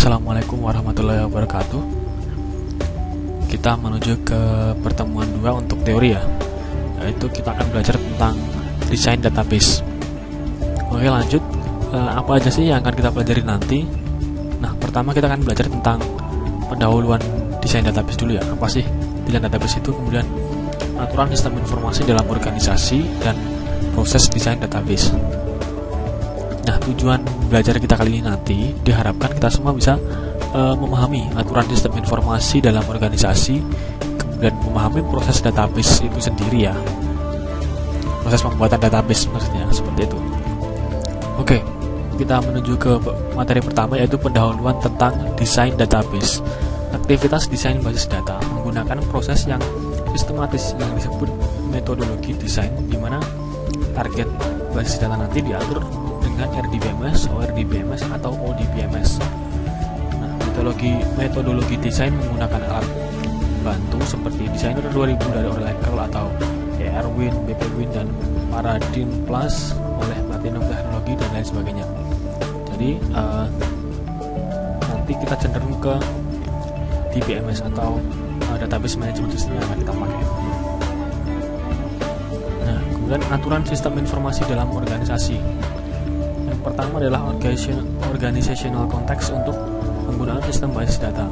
Assalamualaikum warahmatullahi wabarakatuh. Kita menuju ke pertemuan 2 untuk teori ya, yaitu kita akan belajar tentang desain database. Oke, lanjut. Apa aja sih yang akan kita pelajari nanti? Nah, pertama kita akan belajar tentang pendahuluan desain database dulu ya. Apa sih desain database itu? Kemudian aturan sistem informasi dalam organisasi dan proses desain database. Nah, tujuan belajar kita kali ini nanti diharapkan kita semua bisa memahami aturan sistem informasi dalam organisasi, kemudian memahami proses database itu sendiri ya. Proses pembuatan database maksudnya seperti itu. Oke, kita menuju ke materi pertama, yaitu pendahuluan tentang desain database. Aktivitas desain basis data menggunakan proses yang sistematis yang disebut metodologi desain, di mana target basis data nanti diatur dengan RDBMS, ORDBMS, atau ODBMS. Nah, metodologi desain menggunakan alat bantu seperti Designer 2000 dari Oracle atau ERWIN, BPWIN, dan Paradigm Plus oleh Platinum Technology dan lain sebagainya. Jadi nanti kita cenderung ke DBMS atau Database Management System yang akan kita pakai. Nah, kemudian aturan sistem informasi dalam organisasi. Yang pertama adalah organizational context untuk penggunaan sistem basis data.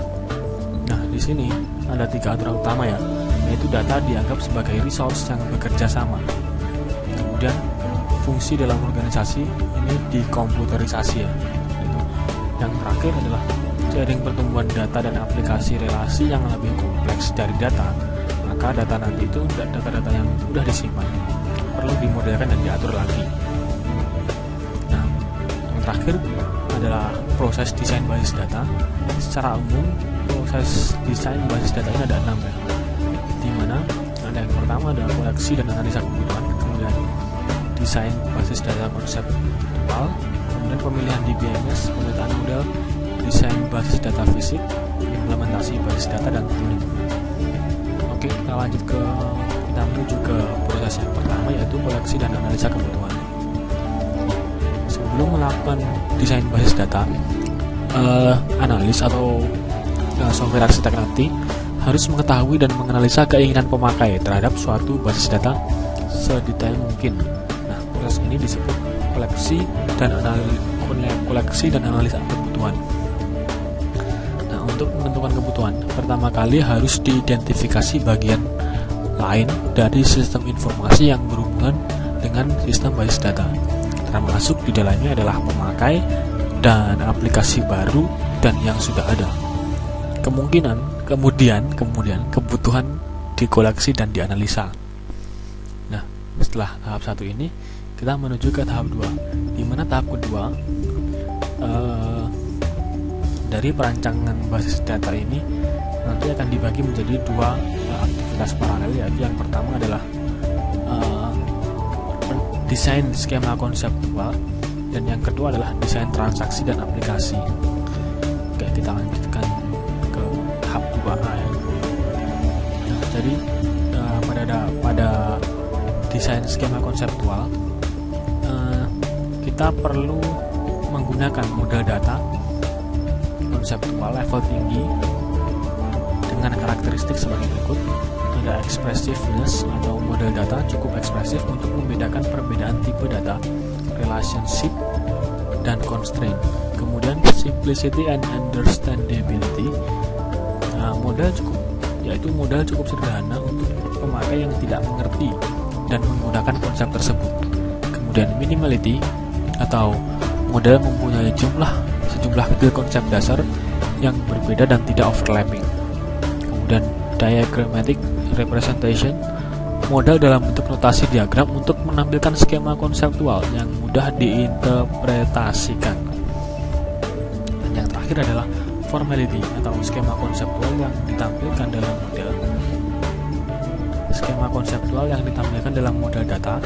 Nah, di sini ada 3 aturan utama ya, yaitu data dianggap sebagai resource yang bekerja sama. Kemudian fungsi dalam organisasi ini dikomputerisasi ya. Yang terakhir adalah seiring pertumbuhan data dan aplikasi relasi yang lebih kompleks dari data, maka data nanti itu data-data yang sudah disimpan perlu dimodelkan dan diatur lagi. Nah, yang terakhir adalah proses desain basis data. Secara umum, proses desain basis data ini ada 6 ya, di mana ada yang pertama adalah koleksi dan analisa kebutuhan, kemudian desain basis data konseptual, kemudian pemilihan DBMS, pemetaan model, desain basis data fisik, implementasi basis data, dan tooling. Oke, kita menuju ke proses yang pertama, yaitu koleksi dan analisa kebutuhan. Sebelum melakukan desain basis data, analis atau software arsitek nanti harus mengetahui dan menganalisa keinginan pemakai terhadap suatu basis data sedetail mungkin. Nah, proses ini disebut koleksi dan analisa kebutuhan. Nah, untuk menentukan kebutuhan, pertama kali harus diidentifikasi bagian lain dari sistem informasi yang berhubungan dengan sistem basis data. Termasuk di dalamnya adalah pemakai dan aplikasi baru dan yang sudah ada. Kemudian kebutuhan dikoleksi dan dianalisa. Nah, setelah tahap 1 ini kita menuju ke tahap 2, di mana tahap kedua dari perancangan basis data ini nanti akan dibagi menjadi 2 aktivitas paralel, yaitu yang pertama adalah desain skema konseptual, dan yang kedua adalah desain transaksi dan aplikasi. Oke, kita lanjutkan ke tahap 2A ya. Nah, jadi pada desain skema konseptual kita perlu menggunakan model data konseptual level tinggi dengan karakteristik sebagai berikut. Ada expressiveness atau model data cukup ekspresif untuk membedakan perbedaan tipe data, relationship, dan constraint. Kemudian simplicity and understandability, model cukup sederhana untuk pemakai yang tidak mengerti dan menggunakan konsep tersebut. Kemudian minimality atau model mempunyai sejumlah kecil konsep dasar yang berbeda dan tidak overlapping. Kemudian diagrammatic representation, model dalam bentuk notasi diagram untuk menampilkan skema konseptual yang mudah diinterpretasikan. Dan yang terakhir adalah formality atau skema konseptual yang ditampilkan dalam model. Skema konseptual yang ditampilkan dalam model data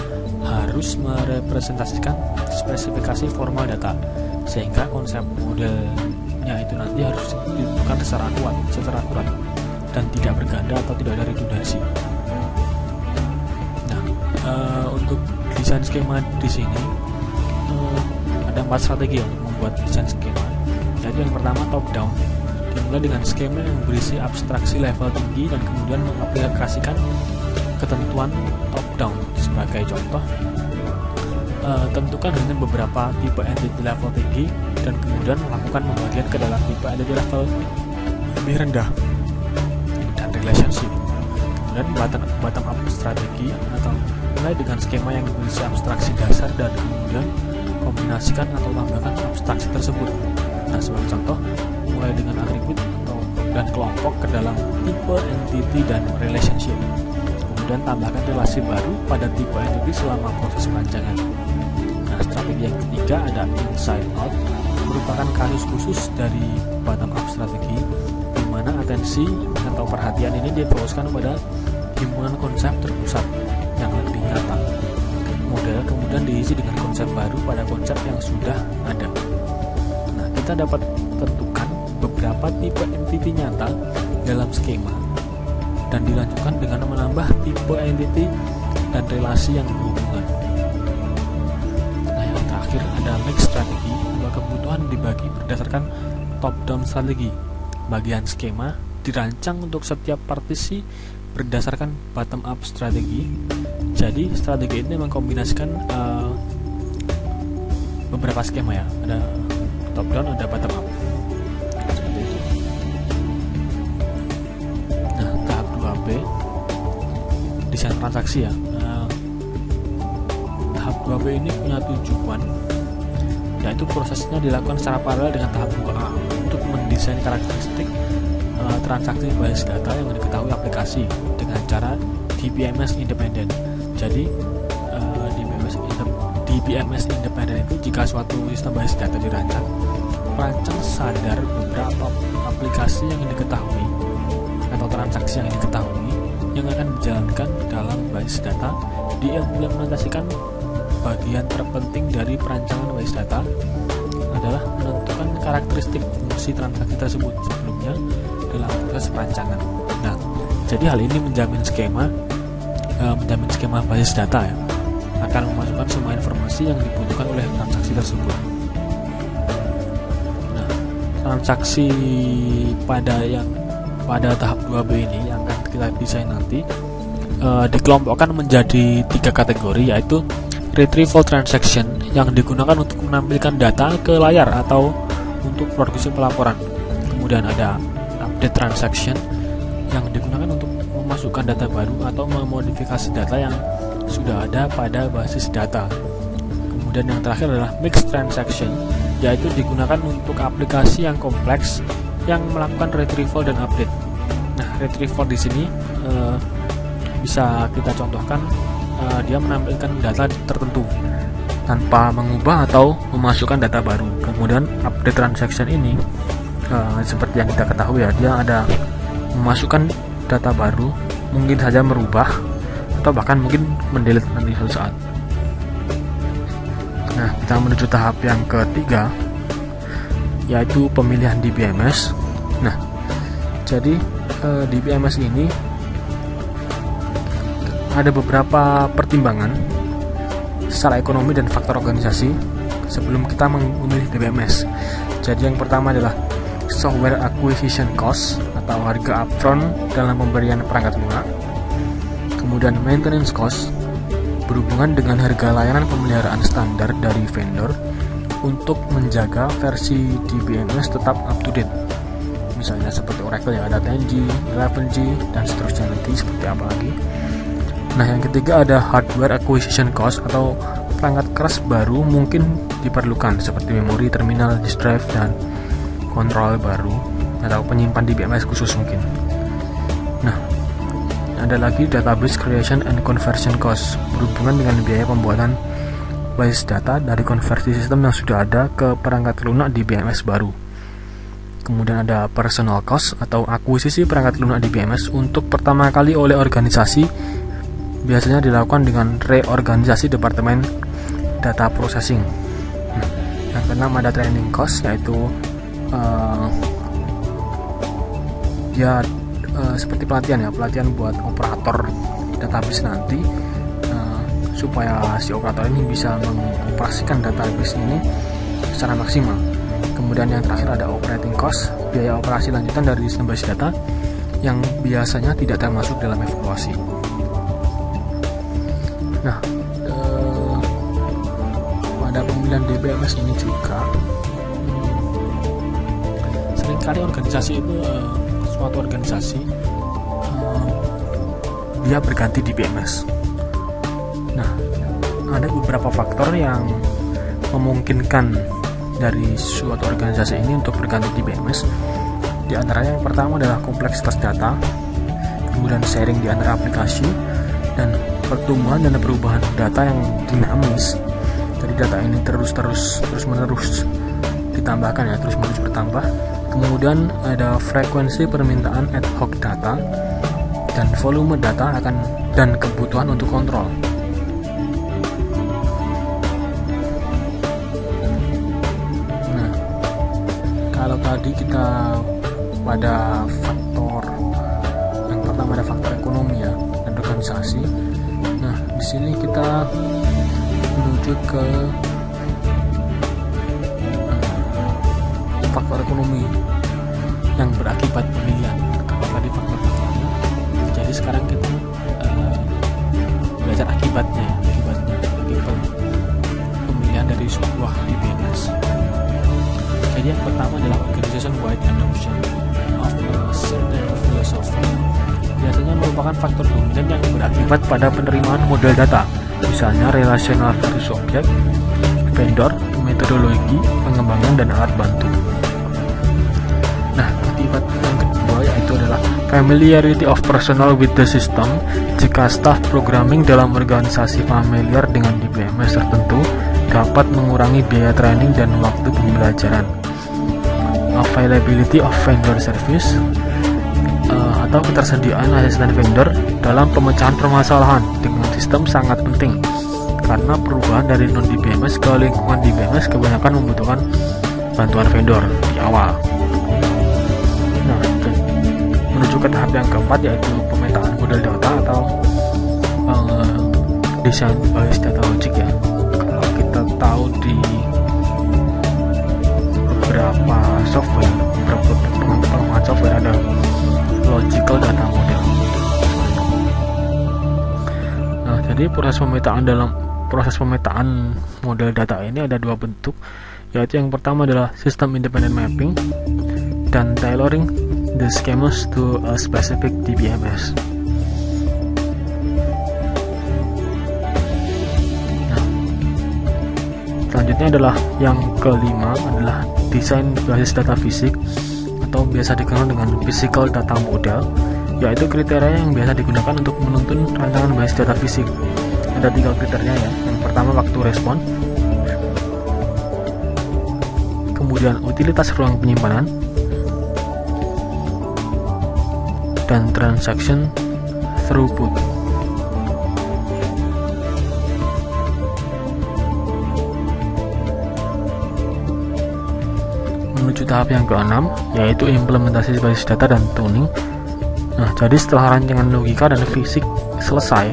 harus merepresentasikan spesifikasi formal data, sehingga konsep modelnya itu nanti harus ditentukan secara akurat dan tidak berganda atau tidak ada redundansi. Nah, untuk desain skema di sini ada 4 strategi untuk membuat desain skema. Jadi yang pertama top down, dimulai dengan skema yang berisi abstraksi level tinggi dan kemudian mengaplikasikan ketentuan top down. Sebagai contoh, tentukan dengan beberapa tipe entity level tinggi dan kemudian lakukan pembagian ke dalam tipe entity level lebih rendah dan relationship. Kemudian bottom up strategi atau mulai dengan skema yang berisi abstraksi dasar dan kemudian kombinasikan atau tambahkan abstraksi tersebut. Nah, sebagai contoh, mulai dengan atribut dan kelompok ke dalam tipe entity dan relationship. Kemudian tambahkan relasi baru pada tipe entity selama proses perancangan. Nah, strategi yang ketiga ada inside out, merupakan kasus khusus dari bottom up strategi, di mana atensi atau perhatian ini difokuskan pada himpunan konsep terpusat yang lebih nyata. Model kemudian diisi dengan konsep baru pada konsep yang sudah ada. Nah, kita dapat tentukan beberapa tipe entity nyata dalam skema dan dilanjutkan dengan menambah tipe entity dan relasi yang berhubungan. Nah, yang terakhir ada mix strategi, dua kebutuhan dibagi berdasarkan top down strategi. Bagian skema dirancang untuk setiap partisi berdasarkan bottom up strategi. Jadi strategi ini mengkombinasikan beberapa skema ya, ada top down, ada bottom up, seperti itu. Nah, tahap 2B desain transaksi ya. Tahap 2B ini punya tujuan, yaitu prosesnya dilakukan secara paralel dengan tahap 2A untuk mendesain karakteristik transaksi basis data yang diketahui aplikasi dengan cara DBMS independen. Jadi DBMS independen itu jika suatu sistem basis data dirancang, perancang sadar beberapa aplikasi yang diketahui atau transaksi yang diketahui yang akan dijalankan dalam basis data diimplementasikan. Bagian terpenting dari perancangan basis data adalah menentukan karakteristik fungsi transaksi tersebut sebelumnya dalam proses perancangan. Nah, jadi hal ini menjamin skema basis data ya, akan memasukkan semua informasi yang dibutuhkan oleh transaksi tersebut. Nah, transaksi pada tahap 2B ini yang akan kita desain nanti dikelompokkan menjadi 3 kategori, yaitu retrieval transaction yang digunakan untuk menampilkan data ke layar atau untuk produksi pelaporan. Kemudian ada update transaction yang digunakan untuk memasukkan data baru atau memodifikasi data yang sudah ada pada basis data. Kemudian yang terakhir adalah mixed transaction, yaitu digunakan untuk aplikasi yang kompleks yang melakukan retrieval dan update. Nah, retrieval di sini bisa kita contohkan, dia menampilkan data tertentu tanpa mengubah atau memasukkan data baru. Kemudian update transaction ini seperti yang kita ketahui ya, dia ada memasukkan data baru, mungkin saja merubah atau bahkan mungkin mendelete nanti suatu saat. Nah, kita menuju tahap yang ketiga, yaitu pemilihan DBMS. Nah, jadi DBMS ini ada beberapa pertimbangan secara ekonomi dan faktor organisasi sebelum kita memilih DBMS. Jadi yang pertama adalah software acquisition cost atau harga upfront dalam pemberian perangkat lunak. Kemudian maintenance cost berhubungan dengan harga layanan pemeliharaan standar dari vendor untuk menjaga versi DBMS tetap up to date. Misalnya seperti Oracle yang ada 10G, 11G, dan seterusnya nanti seperti apa lagi. Nah, yang ketiga ada hardware acquisition cost atau perangkat keras baru mungkin diperlukan seperti memori, terminal, disk drive, dan kontrol baru atau penyimpan DBMS khusus mungkin. Nah, ada lagi database creation and conversion cost berhubungan dengan biaya pembuatan basis data dari konversi sistem yang sudah ada ke perangkat lunak DBMS baru. Kemudian ada personal cost atau akuisisi perangkat lunak DBMS untuk pertama kali oleh organisasi, biasanya dilakukan dengan reorganisasi departemen data processing. Nah, yang keenam ada training cost, yaitu seperti pelatihan buat operator database nanti, supaya si operator ini bisa mengoperasikan database ini secara maksimal. Kemudian yang terakhir ada operating cost, biaya operasi lanjutan dari sistem basis data yang biasanya tidak termasuk dalam evaluasi. Nah, pada pemilihan DBMS ini juga seringkali organisasi itu suatu organisasi dia berganti DBMS. Nah, ada beberapa faktor yang memungkinkan dari suatu organisasi ini untuk berganti DBMS. Di antaranya yang pertama adalah kompleksitas data, kemudian sharing di antara aplikasi, dan pertumbuhan dan perubahan data yang dinamis. Jadi data ini terus menerus ditambahkan ya, terus menerus bertambah. Kemudian ada frekuensi permintaan ad hoc data dan volume data dan kebutuhan untuk kontrol. Nah, kalau tadi kita pada faktor yang pertama ada faktor ekonomi ya dan organisasi. Nah, di sini kita menuju ke faktor ekonomi yang berakibat pemilihan. Kalau tadi faktor-faktornya, jadi sekarang kita belajar akibat pemilihan dari sebuah DBMS. Jadi yang pertama adalah organization wide adoption of a certain philosophy. Biasanya merupakan faktor dominan yang berakibat pada penerimaan model data, misalnya relational versus objek, vendor, metodologi, pengembangan, dan alat bantu. Nah, akibat yang kedua yaitu adalah familiarity of personnel with the system. Jika staf programming dalam organisasi familiar dengan DBMS tertentu, dapat mengurangi biaya training dan waktu pembelajaran. Availability of vendor service atau ketersediaan asisten vendor dalam pemecahan permasalahan dengan sistem sangat penting, karena perubahan dari non-DBMS ke lingkungan DBMS kebanyakan membutuhkan bantuan vendor di awal. Nah, menuju ke tahap yang keempat yaitu pemetaan model data atau desain basis data logic ya. Kalau kita tahu di beberapa software, beberapa pengembangan software ada logical data model. Nah, jadi proses pemetaan model data ini ada dua bentuk, yaitu yang pertama adalah system independent mapping dan tailoring the schemas to a specific DBMS. Nah, selanjutnya adalah yang kelima adalah desain basis data fisik atau biasa dikenal dengan physical data model, yaitu kriteria yang biasa digunakan untuk menuntun rancangan basis data fisik. Ada 3 kriteria ya. Yang pertama waktu respon, kemudian utilitas ruang penyimpanan, dan transaction throughput. Menuju tahap yang keenam yaitu implementasi basis data dan tuning. Nah, jadi setelah rancangan logika dan fisik selesai,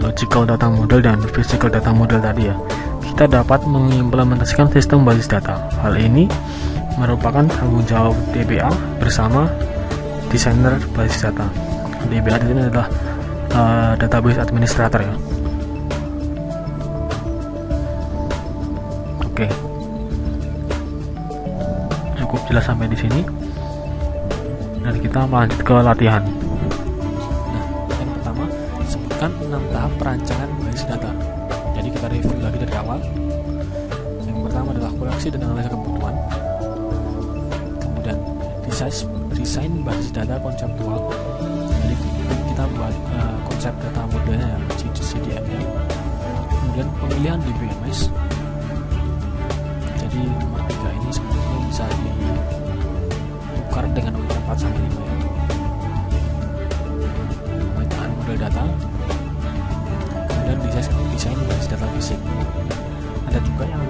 logical data model dan physical data model tadi ya, kita dapat mengimplementasikan sistem basis data. Hal ini merupakan tanggung jawab DBA bersama desainer basis data. DBA ini adalah database administrator ya. Oke. Cukup jelas sampai di sini. Dan kita lanjut ke latihan. Nah, yang pertama, sebutkan 6 tahap perancangan basis data. Jadi kita review lagi dari awal. Yang pertama adalah koleksi dan analisa kebutuhan. Kemudian desain basis data konseptual. Jadi kita buat konsep data modelnya ya, CDM-nya. Kemudian pemilihan DBMS. Jadi nomor 3 ini sebenarnya bisa ditukar dengan nomor 4 sampai 5 ya. Pemetaan model data. Kemudian desain basis data fisik. Ada juga yang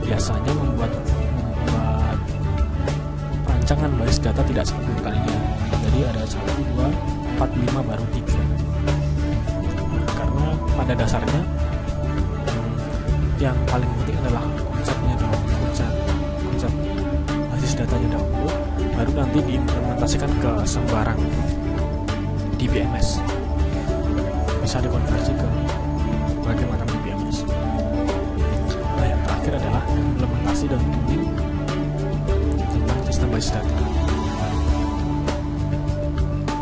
biasanya membuat rancangan basis data tidak satu kalinya. Jadi ada 1, 2, 4, 5 baru 3. Karena pada dasarnya yang paling penting adalah konsepnya dulu. datanya dahulu, baru nanti diimplementasikan ke sembarang DBMS. Bisa dikonversi ke berbagai macam DBMS. Nah, yang terakhir adalah implementasi dan tuning tentang sistem basis data.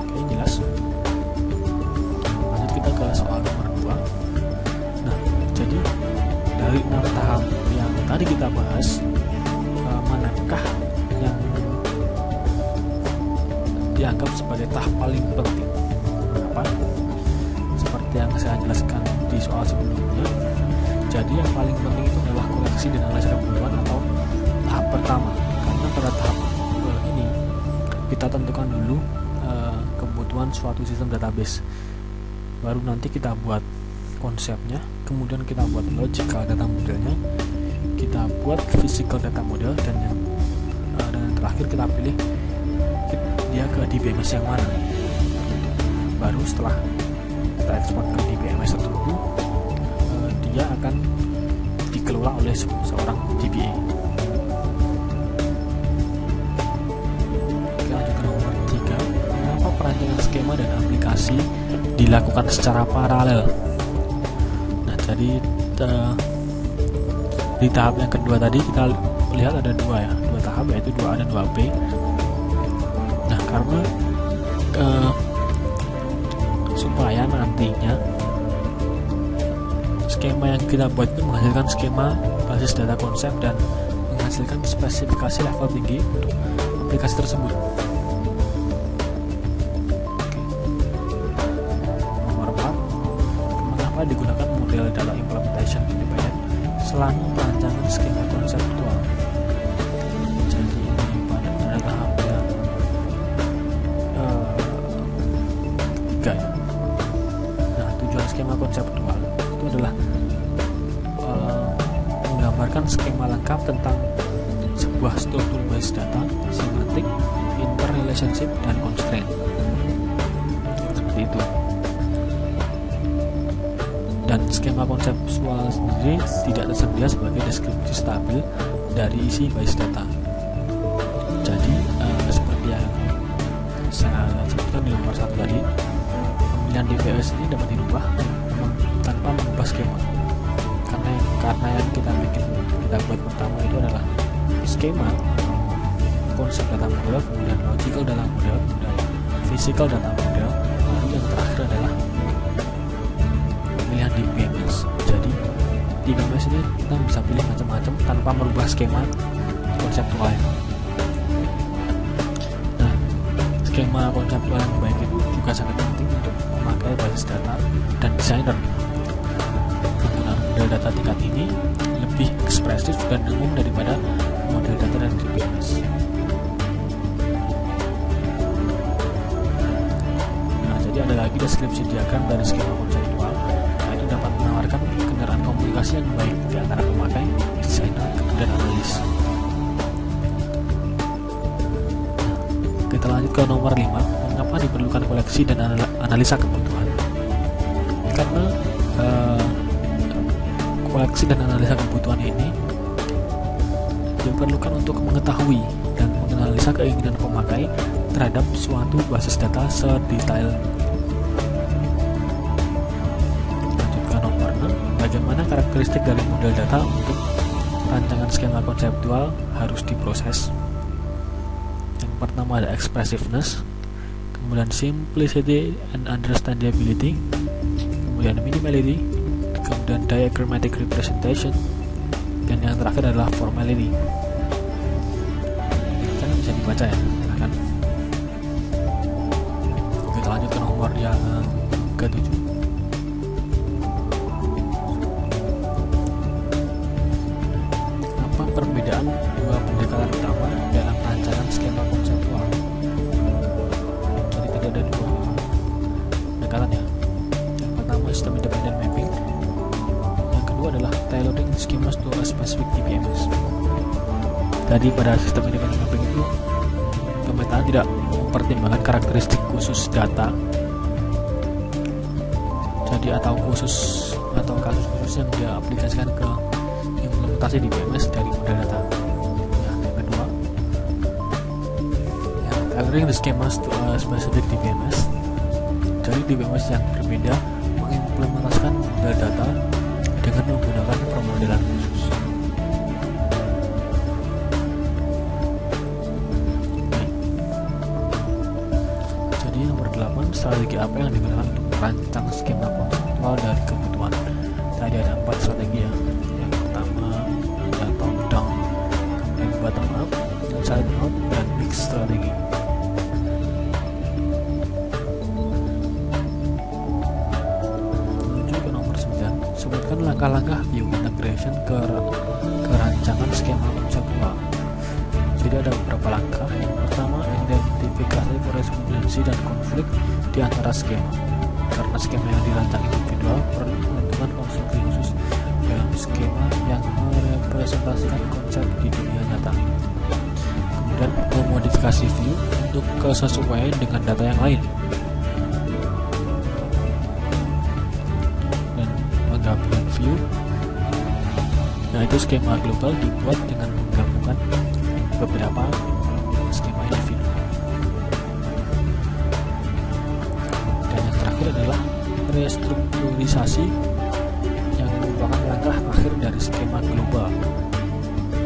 Oke, jelas. Lanjut kita ke soal nomor 2. Nah, jadi dari 6 tahap yang tadi kita bahas, manakah yang dianggap sebagai tahap paling penting? Kenapa? Seperti yang saya jelaskan di soal sebelumnya, jadi yang paling penting itu adalah koleksi dan analisa kebutuhan atau tahap pertama. Karena pada tahap ini kita tentukan dulu kebutuhan suatu sistem database, baru nanti kita buat konsepnya, kemudian kita buat logical data modelnya, kita buat physical data model, dan yang terakhir kita pilih dia ke DBMS yang mana. Baru setelah kita ekspor ke DBMS tertentu, dia akan dikelola oleh seorang DBA. Oke, lanjut ke nomor 3. Mengapa perancangan skema dan aplikasi dilakukan secara paralel? Nah, jadi di tahap yang kedua tadi kita lihat ada dua tahap, yaitu 2A dan 2B. Nah, karena supaya nantinya skema yang kita buat itu menghasilkan skema basis data konsep dan menghasilkan spesifikasi level tinggi untuk aplikasi tersebut. Oke. Nomor 4, mengapa digunakan model data implementation independent selama perancangan skema konseptual? Jadi ini pada tahap yang ketiga ya. Nah, tujuan skema konseptual itu adalah menggambarkan skema lengkap tentang sebuah struktur basis data, semantik, interrelationship, dan constraint. Seperti itu. Dan skema konseptual sendiri tidak tersedia sebagai deskripsi stabil dari isi basis data. Jadi seperti yang saya sebutkan di nomor 1 tadi, pemilihan DBMS ini dapat dirubah tanpa mengubah skema. Karena yang kita buat pertama itu adalah skema, konsep data model, kemudian logical data model, kemudian physical data model, lalu yang terakhir adalah pemilihan DBMS. Jadi DBMS ini kita bisa pilih macam-macam tanpa merubah skema konseptualnya. Nah, skema konseptual yang baik itu juga sangat penting untuk memakai basis data dan desainer. Penggunaan model data tingkat ini lebih ekspresif dan umum daripada model data dan DBMS. Nah, jadi ada lagi deskripsi diagram dari skema konseptual, yaitu dapat menawarkan kendaraan komunikasi yang baik di antara pemakai, desainer, dan analis. Kita lanjut ke nomor 5. Mengapa diperlukan koleksi dan analisa kebutuhan? Karena koleksi dan analisa kebutuhan ini diperlukan untuk mengetahui dan menganalisa keinginan pemakai terhadap suatu basis data sedetail. Lanjut ke nomor 6. Bagaimana karakteristik dari model data untuk rancangan skema konseptual harus diproses? Yang pertama ada expressiveness, kemudian simplicity and understandability, kemudian minimality, kemudian diagrammatic representation, dan yang terakhir adalah formality. Kan bisa dibaca ya, silahkan. Kita lanjut ke nomor yang ke-7. Apa perbedaan dua pendekatan utama dalam rancangan skema konseptual? Jadi tidak ada dua pendekatan ya. Yang pertama sistem independent mapping, adalah tailoring schemas to a specific DBMS. Jadi pada sistem independent mapping itu pemetaan tidak mempertimbangkan karakteristik khusus data. Jadi atau kasus khusus yang dia aplikasikan ke implementasi DBMS dari model data. Nah, yang kedua, tailoring the schemas to a specific DBMS. Dari DBMS yang berbeda mengimplementasikan model data dengan menggunakan permodelan khusus. Jadi nomor 8, strategi apa yang digunakan untuk merancang skema konseptual dari kebutuhan? Tadi ada 4 strategi ya. Yang pertama ada top down, kemudian bottom up, side out, dan mix strategi. Sebutkan langkah-langkah view integration ke rancangan skema konseptual. Jadi ada beberapa langkah. Yang pertama, identifikasi korespondensi dan konflik di antara skema. Karena skema yang dirancang individual perlu menentukan konstruksi khusus dalam skema yang merepresentasikan konsep di dunia nyata. Kemudian memodifikasi view untuk kesesuaian dengan data yang lain. Gabungan view, yaitu skema global dibuat dengan menggabungkan beberapa skema individu. Dan yang terakhir adalah restrukturisasi, yang merupakan langkah akhir dari skema global,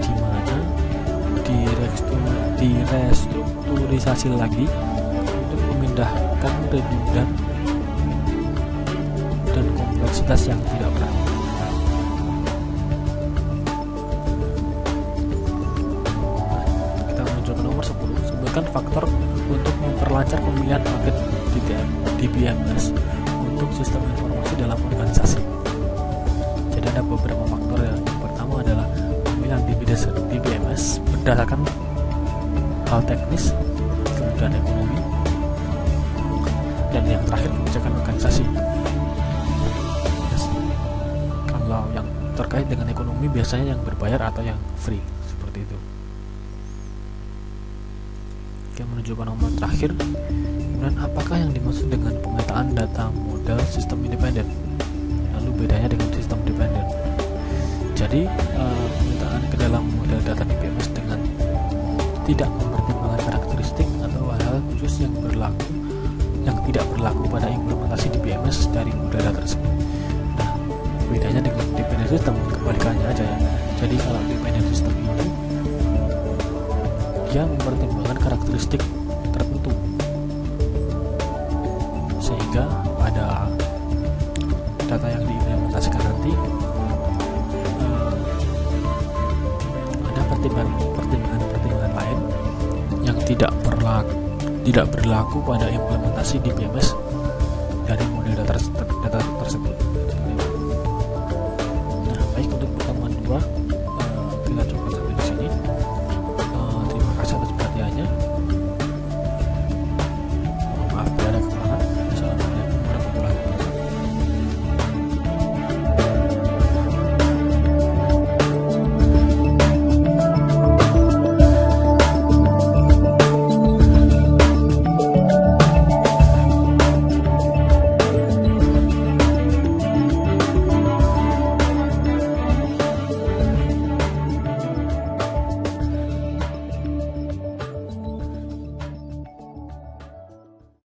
di mana direstrukturisasi lagi untuk memindahkan redundan dan kompleksitas yang tidak berarti. Kita menuju ke nomor 10. Sebutkan faktor untuk memperlancar pemilihan paket DBMS untuk sistem informasi dalam organisasi. Jadi ada beberapa faktor ya. Yang pertama adalah pemilihan DBMS berdasarkan hal teknis, kemudian ekonomi, dan yang terakhir kebijakan organisasi. Kalau yang terkait dengan ekonomi biasanya yang berbayar atau yang free, seperti itu. Oke, menuju ke nomor terakhir. Kemudian apakah yang dimaksud dengan pemetaan data model sistem independen? Lalu bedanya dengan sistem dependen. Jadi pemetaan ke dalam model data DBMS dengan tidak mempertimbangkan karakteristik atau hal khusus yang tidak berlaku pada implementasi DBMS dari model data tersebut. Bedanya dengan dependent system kebalikannya aja ya. Jadi kalau dependent system ini dia mempertimbangkan karakteristik tertentu, sehingga pada data yang diimplementasikan nanti ada pertimbangan lain yang tidak berlaku pada implementasi DBMS dari model data tersebut.